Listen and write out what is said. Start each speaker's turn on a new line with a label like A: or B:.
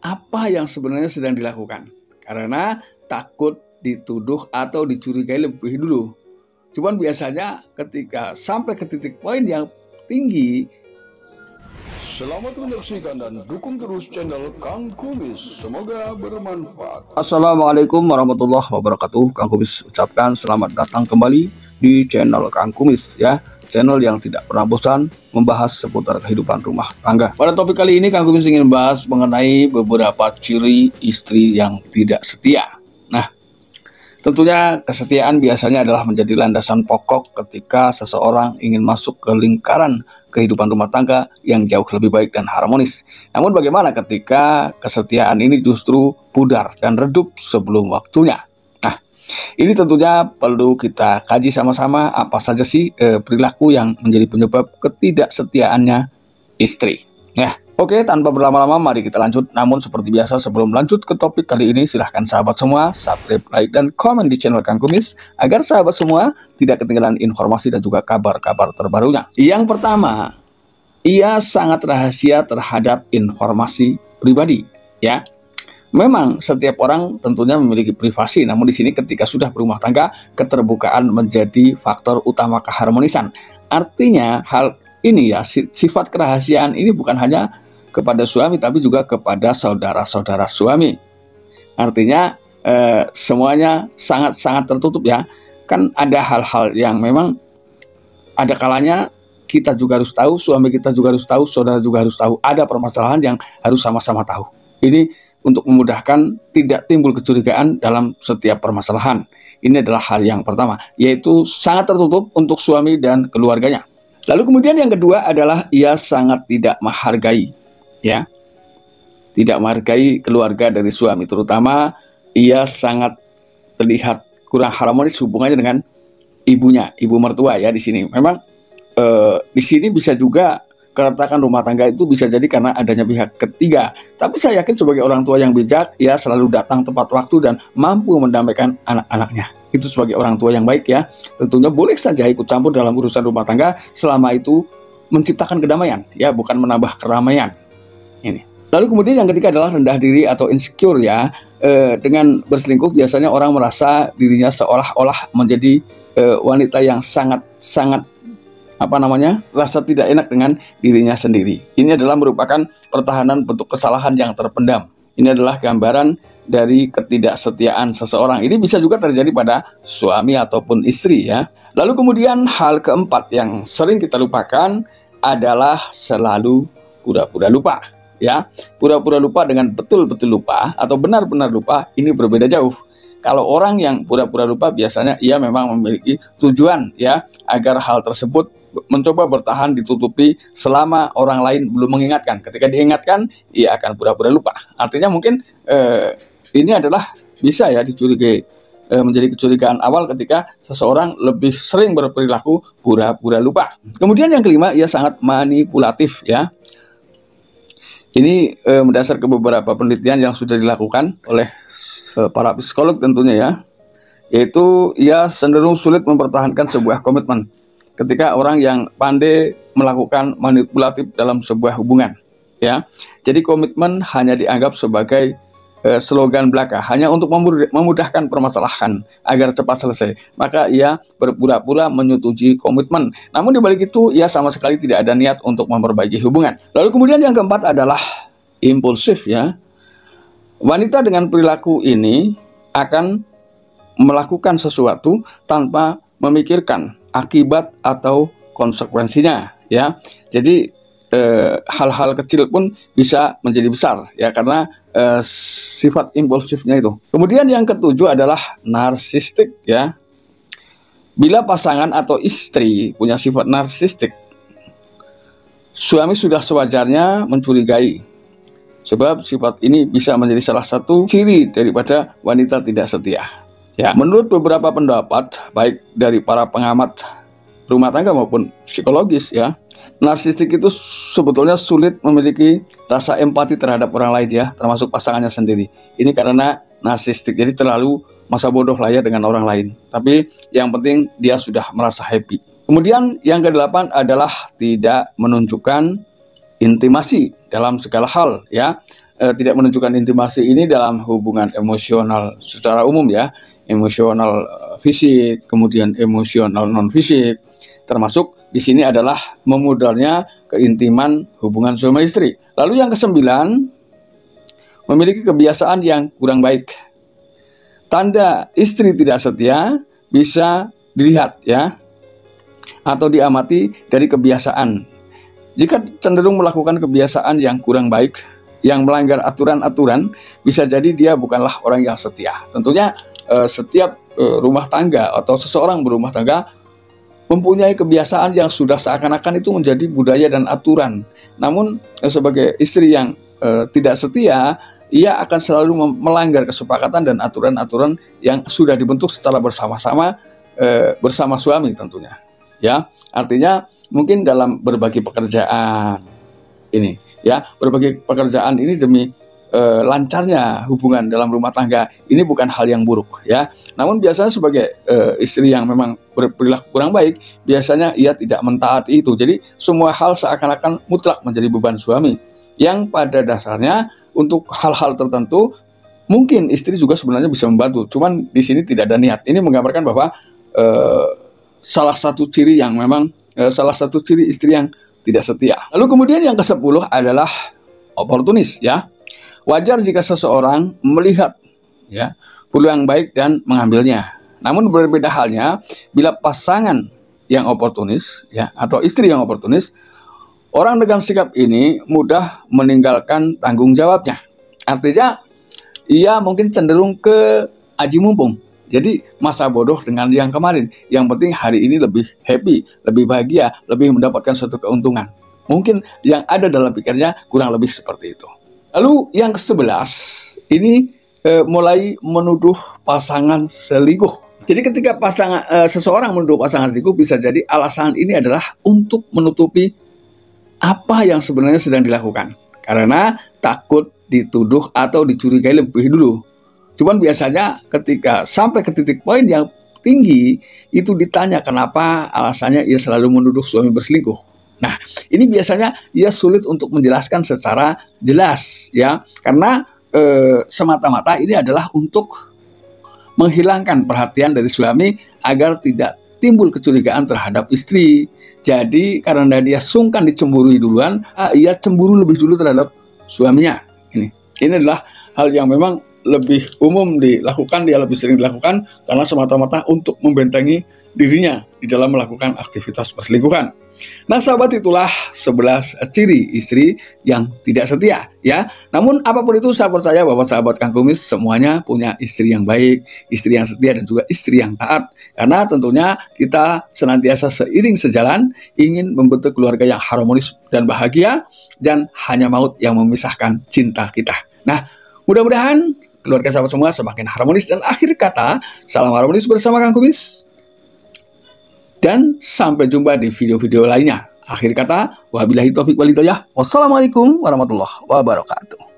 A: apa yang sebenarnya sedang dilakukan. Karena takut dituduh atau dicurigai lebih dulu. Cuman biasanya ketika sampai ke titik poin yang tinggi.
B: Selamat menyaksikan dan dukung terus channel Kang Kumis. Semoga bermanfaat.
A: Assalamualaikum warahmatullahi wabarakatuh. Kang Kumis ucapkan selamat datang kembali di channel Kang Kumis ya. Channel yang tidak pernah bosan membahas seputar kehidupan rumah tangga. Pada topik kali ini Kang Kumis ingin bahas mengenai beberapa ciri istri yang tidak setia. Nah, tentunya kesetiaan biasanya adalah menjadi landasan pokok ketika seseorang ingin masuk ke lingkaran kehidupan rumah tangga yang jauh lebih baik dan harmonis. Namun bagaimana ketika kesetiaan ini justru pudar dan redup sebelum waktunya? Nah, ini tentunya perlu kita kaji sama-sama apa saja sih perilaku yang menjadi penyebab ketidaksetiaannya istri. Ya, oke, tanpa berlama-lama mari kita lanjut. Namun seperti biasa sebelum lanjut ke topik kali ini, silahkan sahabat semua subscribe, like, dan komen di channel Kang Kumis agar sahabat semua tidak ketinggalan informasi dan juga kabar-kabar terbarunya. Yang pertama, ia sangat rahasia terhadap informasi pribadi. Ya, memang setiap orang tentunya memiliki privasi, namun di sini ketika sudah berumah tangga, keterbukaan menjadi faktor utama keharmonisan. Artinya hal ini ya, sifat kerahasiaan ini bukan hanya kepada suami tapi juga kepada saudara-saudara suami. Artinya semuanya sangat-sangat tertutup ya. Kan ada hal-hal yang memang ada kalanya kita juga harus tahu, suami kita juga harus tahu, saudara juga harus tahu. Ada permasalahan yang harus sama-sama tahu. Ini untuk memudahkan tidak timbul kecurigaan dalam setiap permasalahan. Ini adalah hal yang pertama, yaitu sangat tertutup untuk suami dan keluarganya. Lalu kemudian yang kedua adalah ia sangat tidak menghargai, ya, tidak menghargai keluarga dari suami, terutama ia sangat terlihat kurang harmonis hubungannya dengan ibunya, ibu mertua ya di sini. Memang di sini bisa juga keretakan rumah tangga itu bisa jadi karena adanya pihak ketiga. Tapi saya yakin sebagai orang tua yang bijak, ia selalu datang tepat waktu dan mampu mendamaikan anak-anaknya. Itu sebagai orang tua yang baik ya. Tentunya boleh saja ikut campur dalam urusan rumah tangga selama itu menciptakan kedamaian ya, bukan menambah keramaian. Ini. Lalu kemudian yang ketiga adalah rendah diri atau insecure ya. Dengan berselingkuh biasanya orang merasa dirinya seolah-olah menjadi wanita yang sangat rasa tidak enak dengan dirinya sendiri. Ini adalah merupakan pertahanan bentuk kesalahan yang terpendam. Ini adalah gambaran dari ketidaksetiaan seseorang. Ini bisa juga terjadi pada suami ataupun istri ya. Lalu kemudian hal keempat yang sering kita lupakan adalah selalu pura-pura lupa ya. Pura-pura lupa dengan betul-betul lupa atau benar-benar lupa ini berbeda jauh. Kalau orang yang pura-pura lupa biasanya ia memang memiliki tujuan ya agar hal tersebut mencoba bertahan ditutupi selama orang lain belum mengingatkan. Ketika diingatkan ia akan pura-pura lupa. Artinya mungkin ini adalah bisa ya dicurigai, menjadi kecurigaan awal ketika seseorang lebih sering berperilaku pura-pura lupa. Kemudian yang kelima, ia sangat manipulatif ya. Ini mendasar ke beberapa penelitian yang sudah dilakukan oleh para psikolog tentunya ya. Yaitu ia cenderung sulit mempertahankan sebuah komitmen ketika orang yang pandai melakukan manipulatif dalam sebuah hubungan ya. Jadi komitmen hanya dianggap sebagai slogan belaka, hanya untuk memudahkan permasalahan agar cepat selesai. Maka ia berpura-pura menyetujui komitmen. Namun dibalik itu ia sama sekali tidak ada niat untuk memperbaiki hubungan. Lalu kemudian yang keempat adalah impulsif ya. Wanita dengan perilaku ini akan melakukan sesuatu tanpa memikirkan akibat atau konsekuensinya ya. Jadi hal-hal kecil pun bisa menjadi besar ya karena sifat impulsifnya itu. Kemudian yang ketujuh adalah narsistik ya. Bila pasangan atau istri punya sifat narsistik, suami sudah sewajarnya mencurigai. Sebab sifat ini bisa menjadi salah satu ciri daripada wanita tidak setia. Ya, menurut beberapa pendapat baik dari para pengamat rumah tangga maupun psikologis ya, narsistik itu sebetulnya sulit memiliki rasa empati terhadap orang lain ya, termasuk pasangannya sendiri. Ini karena narsistik, jadi terlalu masa bodoh lah ya dengan orang lain. Tapi yang penting dia sudah merasa happy. Kemudian yang kedelapan adalah tidak menunjukkan intimasi dalam segala hal ya. tidak menunjukkan intimasi ini dalam hubungan emosional secara umum ya, emosional fisik, kemudian emosional non fisik, termasuk di sini adalah memudarnya keintiman hubungan suami istri. Lalu yang kesembilan, memiliki kebiasaan yang kurang baik. Tanda istri tidak setia bisa dilihat ya, atau diamati dari kebiasaan. Jika cenderung melakukan kebiasaan yang kurang baik, yang melanggar aturan-aturan, bisa jadi dia bukanlah orang yang setia. Tentunya setiap rumah tangga atau seseorang berumah tangga mempunyai kebiasaan yang sudah seakan-akan itu menjadi budaya dan aturan. Namun sebagai istri yang tidak setia, ia akan selalu melanggar kesepakatan dan aturan-aturan yang sudah dibentuk secara bersama-sama bersama suami tentunya. Ya, artinya mungkin dalam berbagi pekerjaan ini, ya, berbagi pekerjaan ini demi lancarnya hubungan dalam rumah tangga ini bukan hal yang buruk, ya. Namun biasanya sebagai istri yang memang berperilaku kurang baik, biasanya ia tidak mentaati itu. Jadi semua hal seakan-akan mutlak menjadi beban suami. Yang pada dasarnya untuk hal-hal tertentu mungkin istri juga sebenarnya bisa membantu. Cuman di sini tidak ada niat. Ini menggambarkan bahwa salah satu ciri istri yang tidak setia. Lalu kemudian yang ke-10 adalah oportunis, ya. Wajar jika seseorang melihat ya peluang baik dan mengambilnya. Namun berbeda halnya bila pasangan yang oportunis ya atau istri yang oportunis, orang dengan sikap ini mudah meninggalkan tanggung jawabnya. Artinya ia mungkin cenderung ke aji mumpung. Jadi masa bodoh dengan yang kemarin. Yang penting hari ini lebih happy, lebih bahagia, lebih mendapatkan suatu keuntungan. Mungkin yang ada dalam pikirnya kurang lebih seperti itu. Lalu yang ke-11 ini mulai menuduh pasangan selingkuh. Jadi ketika seseorang menuduh pasangan selingkuh, bisa jadi alasan ini adalah untuk menutupi apa yang sebenarnya sedang dilakukan. Karena takut dituduh atau dicurigai lebih dulu. Cuman biasanya ketika sampai ke titik poin yang tinggi, itu ditanya kenapa alasannya ia selalu menuduh suami berselingkuh. Nah, ini biasanya ia sulit untuk menjelaskan secara jelas, ya, karena semata-mata ini adalah untuk menghilangkan perhatian dari suami agar tidak timbul kecurigaan terhadap istri. Jadi karena dia sungkan dicemburui duluan, ia cemburu lebih dulu terhadap suaminya. Ini adalah hal yang memang lebih umum dilakukan, dia lebih sering dilakukan karena semata-mata untuk membentengi dirinya di dalam melakukan aktivitas perselingkuhan. Nah, sahabat, itulah 11 ciri istri yang tidak setia, ya. Namun apapun itu, saya percaya bahwa sahabat Kang Kumis semuanya punya istri yang baik, istri yang setia, dan juga istri yang taat. Karena tentunya kita senantiasa seiring sejalan ingin membentuk keluarga yang harmonis dan bahagia, dan hanya maut yang memisahkan cinta kita. Nah, mudah-mudahan keluarga sahabat semua semakin harmonis. Dan akhir kata, salam harmonis bersama Kang Kumis. Dan sampai jumpa di video-video lainnya. Akhir kata, wabillahi taufiq wal hidayah. Wassalamualaikum warahmatullahi wabarakatuh.